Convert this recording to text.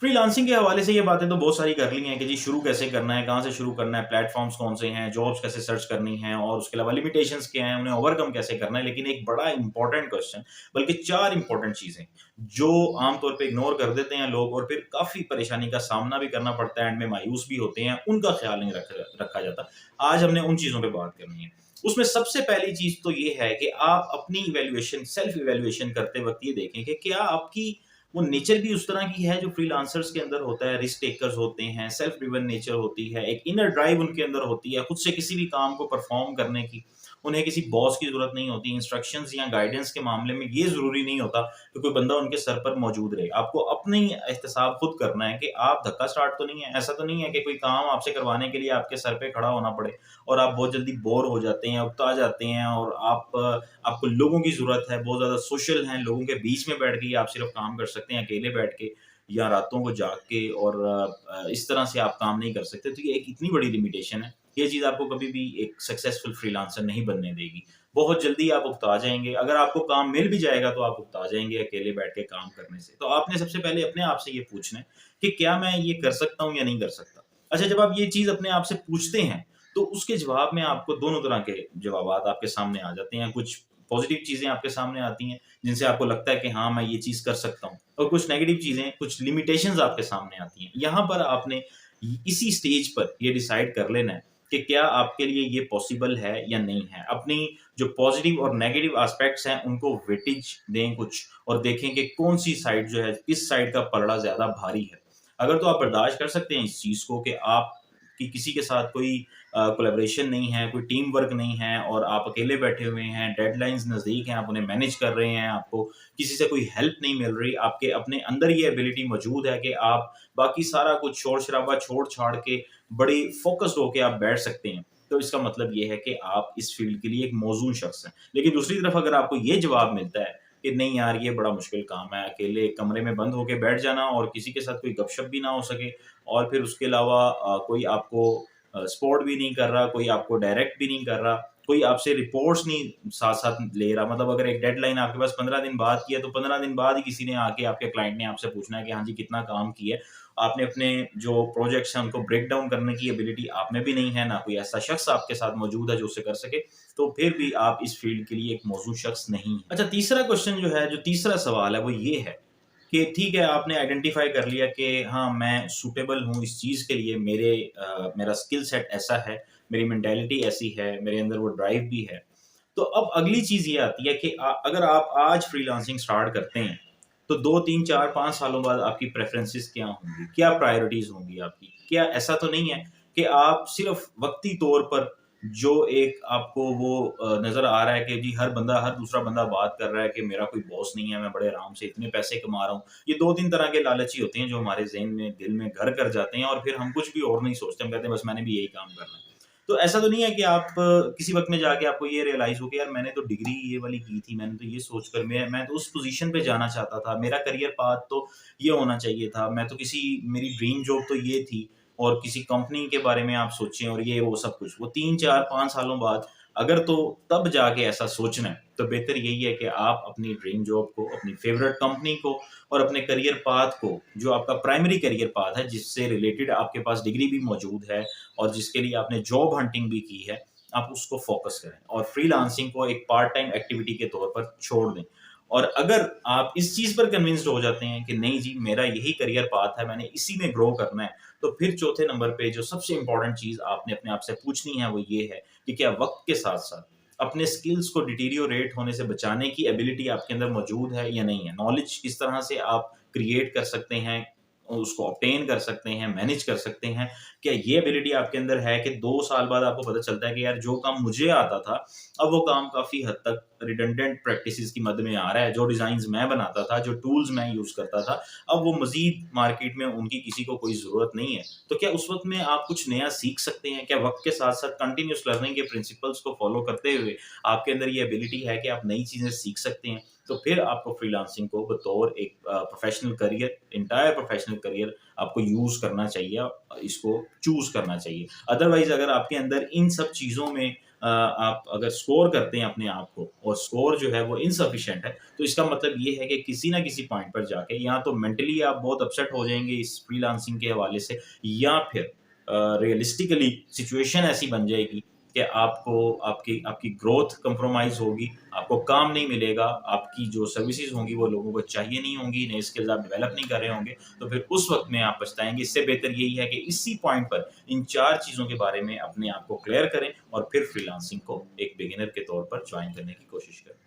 Freelancing के हवाले से ये बातें तो बहुत सारी कर ली हैं कि जी शुरू कैसे करना है, कहाँ से शुरू करना है, प्लेटफ़ॉर्म्स कौन से हैं, जॉब्स कैसे सर्च करनी हैं और उसके अलावा लिमिटेशंस क्या हैं, उन्हें ओवरकम कैसे करना है। लेकिन एक बड़ा इम्पोर्टेंट क्वेश्चन, बल्कि 4 इम्पोर्टेंट चीज़ें, जो आम तौर पे इग्नोर कर देते हैं लोग और फिर काफ़ी परेशानी का सामना भी करना पड़ता है, एंड में मायूस भी होते हैं, उनका ख़्याल नहीं रखा जाता। आज हमने उन चीज़ों पे बात करनी है। उसमें सबसे पहली चीज़ तो ये है कि आप अपनी इवैल्यूएशन, सेल्फ इवैल्यूएशन करते वक़्त ये देखें कि क्या आपकी वो नेचर भी उस तरह की है जो फ्रीलांसर्स के अंदर होता है, रिस्क टेकर्स होते हैं, सेल्फ ड्रिवन नेचर होती है, एक इनर ड्राइव उनके अंदर होती है, खुद से किसी भी काम को परफॉर्म करने की। उन्हें किसी बॉस की ज़रूरत नहीं होती, इंस्ट्रक्शंस या गाइडेंस के मामले में ये ज़रूरी नहीं होता कि कोई बंदा उनके सर पर मौजूद रहे। आपको अपनी एहतसाब खुद करना है कि आप धक्का स्टार्ट तो नहीं है, ऐसा तो नहीं है कि कोई काम आपसे करवाने के लिए आपके सर पे खड़ा होना पड़े और आप बहुत जल्दी बोर हो जाते हैं, उकता जाते हैं और आपको लोगों की ज़रूरत है, बहुत ज़्यादा सोशल हैं, लोगों के बीच में बैठ के ही आप सिर्फ़ काम कर सकते हैं, अकेले बैठ के या रातों को जाग के और इस तरह से आप काम नहीं कर सकते। तो ये एक इतनी बड़ी लिमिटेशन है, ये चीज़ आपको कभी भी एक सक्सेसफुल फ्रीलांसर नहीं बनने देगी। बहुत जल्दी आप उकता जाएँगे, अगर आपको काम मिल भी जाएगा तो आप उकता जाएँगे अकेले बैठ के काम करने से। तो आपने सबसे पहले अपने आप से ये पूछना है कि क्या मैं ये कर सकता हूँ या नहीं कर सकता? अच्छा, जब आप ये चीज़ अपने आप से पूछते हैं, तो उसके जवाब में आपको दोनों तरह के जवाबात आपके सामने आ जाते हैं। कुछ पॉज़िटिव चीज़ें आपके सामने आती हैं, जिनसे आपको लगता है कि हाँ, मैं ये चीज़ कर सकता हूँ और कुछ नेगेटिव चीज़ें, कुछ लिमिटेशंस आपके सामने आती हैं। यहाँ पर आपने इसी स्टेज पर ये डिसाइड कर लेना है कि क्या आपके लिए ये पॉसिबल है या नहीं है। अपनी जो पॉज़िटिव और नेगेटिव एस्पेक्ट्स हैं, उनको वेटेज दें कुछ और देखें कि कौन-सी साइड जो है, किस साइड का पलड़ा ज़्यादा भारी है। अगर तो आप बर्दाश्त कर सकते हैं इस चीज़ को कि आप कि किसी के साथ कोई कोलैबोरेशन नहीं है, कोई टीम वर्क नहीं है और आप अकेले बैठे हुए हैं, डेडलाइन्स नज़दीक हैं, आप उन्हें मैनेज कर रहे हैं, आपको किसी से कोई हेल्प नहीं मिल रही, आपके अपने अंदर ये एबिलिटी मौजूद है कि आप बाकी सारा कुछ शोर-शराबा छोड़-छाड़ के बड़े फ़ोकस्ड होके आप बैठ सकते हैं। तो इसका मतलब ये है कि आप इस फ़ील्ड के लिए एक मौज़ून शख़्स हैं। लेकिन दूसरी तरफ अगर आपको ये जवाब मिलता है कि नहीं यार, ये बड़ा मुश्किल काम है, अकेले एक कमरे में बंद होके बैठ जाना और किसी के साथ कोई गपशप भी ना हो सके और फिर उसके अलावा कोई आपको सपोर्ट भी नहीं कर रहा, कोई आपको डायरेक्ट भी नहीं कर रहा, कोई आपसे रिपोर्ट्स नहीं साथ-साथ ले रहा। मतलब अगर एक डेडलाइन आपके पास 15 दिन बाद की है, तो 15 दिन बाद ही किसी ने आके आपके क्लाइंट ने आपसे पूछना है कि हाँ जी, कितना काम किया है। आपने अपने जो प्रोजेक्ट्स हैं, उनको ब्रेक डाउन करने की एबिलिटी आप में भी नहीं है, ना कोई ऐसा शख्स आपके साथ मौजूद है जो उसे कर सके, तो फिर भी आप इस फ़ील्ड के लिए एक मौजूद शख्स नहीं हैं। अच्छा, तीसरा क्वेश्चन जो है, जो तीसरा सवाल है, वो ये है कि ठीक है, आपने आइडेंटिफ़ाई कर लिया कि हाँ, मैं सूटेबल हूँ इस चीज़ के लिए, मेरा स्किल सेट ऐसा है, मेरी मेंटालिटी ऐसी है, मेरे अंदर वो ड्राइव भी है। तो अब अगली चीज़ ये आती है कि अगर आप आज फ्रीलांसिंग स्टार्ट करते हैं, तो 2, 3, 4, 5 सालों बाद आपकी प्रेफ़रेंसेस क्या होंगी? क्या प्रायोरिटीज़ होंगी आपकी? क्या ऐसा तो नहीं है कि आप सिर्फ़ वक़्ती तौर पर जो एक आपको वो नज़र आ रहा है कि जी हर दूसरा बंदा बात कर रहा है कि मेरा कोई बॉस नहीं है, मैं बड़े आराम से इतने पैसे कमा रहा हूँ। ये 2-3 तरह के लालची होते हैं जो हमारे ज़हन में, दिल में घर कर जाते हैं और फिर हम कुछ भी और नहीं सोचते, हम कहते हैं बस मैंने भी यही काम करना है। तो ऐसा तो नहीं है कि आप किसी वक़्त में जाके आपको ये रियलाइज़ हो कि यार मैंने तो डिग्री ये वाली की थी, मैंने तो ये सोचकर मैं तो उस पोज़ीशन पे जाना चाहता था, मेरा करियर पाथ तो ये होना चाहिए था, मैं तो मेरी ड्रीम जॉब तो ये थी और किसी कंपनी के बारे में आप सोचें और ये वो सब कुछ। वो 3, 4, 5 सालों बाद अगर तो तब जाके ऐसा सोचना है, तो बेहतर यही है कि आप अपनी ड्रीम जॉब को, अपनी फ़ेवरेट कंपनी को और अपने करियर पाथ को, जो आपका प्राइमरी करियर पाथ है, जिससे रिलेटेड आपके पास डिग्री भी मौजूद है और जिसके लिए आपने जॉब हंटिंग भी की है, आप उसको फ़ोकस करें और फ्रीलांसिंग को एक पार्ट टाइम एक्टिविटी के तौर पर छोड़ दें। और अगर आप इस चीज़ पर कन्विंस्ड हो जाते हैं कि नहीं जी, मेरा यही करियर पाथ है, मैंने इसी में ग्रो करना है, तो फिर चौथे नंबर पे जो सबसे इम्पोर्टेंट चीज़ आपने अपने आप से पूछनी है, वो ये है कि क्या वक़्त के साथ-साथ अपने स्किल्स को डिटीरियोरेट होने से बचाने की एबिलिटी आपके अंदर मौजूद है या नहीं है? नॉलेज किस तरह से आप क्रिएट कर सकते हैं, उसको ऑब्टेन कर सकते हैं, मैनेज कर सकते हैं? क्या ये एबिलिटी आपके अंदर है कि 2 साल बाद आपको पता चलता है कि यार जो काम मुझे आता था, अब वो काम काफ़ी हद तक रिडंडेंट प्रैक्टिसेज़ की मद में आ रहा है। जो डिज़ाइन्स मैं बनाता था, जो टूल्स मैं यूज़ करता था, अब वो मज़ीद मार्केट में उनकी किसी को कोई ज़रूरत नहीं है। तो क्या उस वक़्त में आप कुछ नया सीख सकते हैं? क्या वक़्त के साथ-साथ कंटीन्यूअस लर्निंग के प्रिंसिपल्स को फ़ॉलो करते हुए आपके अंदर ये एबिलिटी है कि आप नई चीज़ें सीख सकते हैं? तो फिर आपको फ्रीलांसिंग को बतौर एक professional career, entire professional career आपको यूज़ करना चाहिए, इसको चूज़ करना चाहिए। अदरवाइज़ अगर आपके अंदर इन सब चीज़ों में आप अगर स्कोर करते हैं अपने आप को और स्कोर जो है वो इनसफिशिएंट है, तो इसका मतलब ये है कि किसी ना किसी पॉइंट पर जाके या तो मेंटली आप बहुत अपसेट हो जाएँगे इस फ्रीलांसिंग के हवाले से, या फिर रियलिस्टिकली सिचुएशन ऐसी बन जाएगी कि आपको आपकी आपकी ग्रोथ कंप्रोमाइज़ होगी, आपको काम नहीं मिलेगा, आपकी जो सर्विसेज़ होंगी वो लोगों को चाहिए नहीं होंगी, नए स्किल्स आप डेवलप नहीं कर रहे होंगे, तो फिर उस वक़्त में आप पछताएँगे। इससे बेहतर यही है कि इसी पॉइंट पर इन 4 चीज़ों के बारे में अपने आप को क्लियर करें और फिर फ्रीलांसिंग को एक बिगिनर के तौर पर जॉइन करने की कोशिश करें।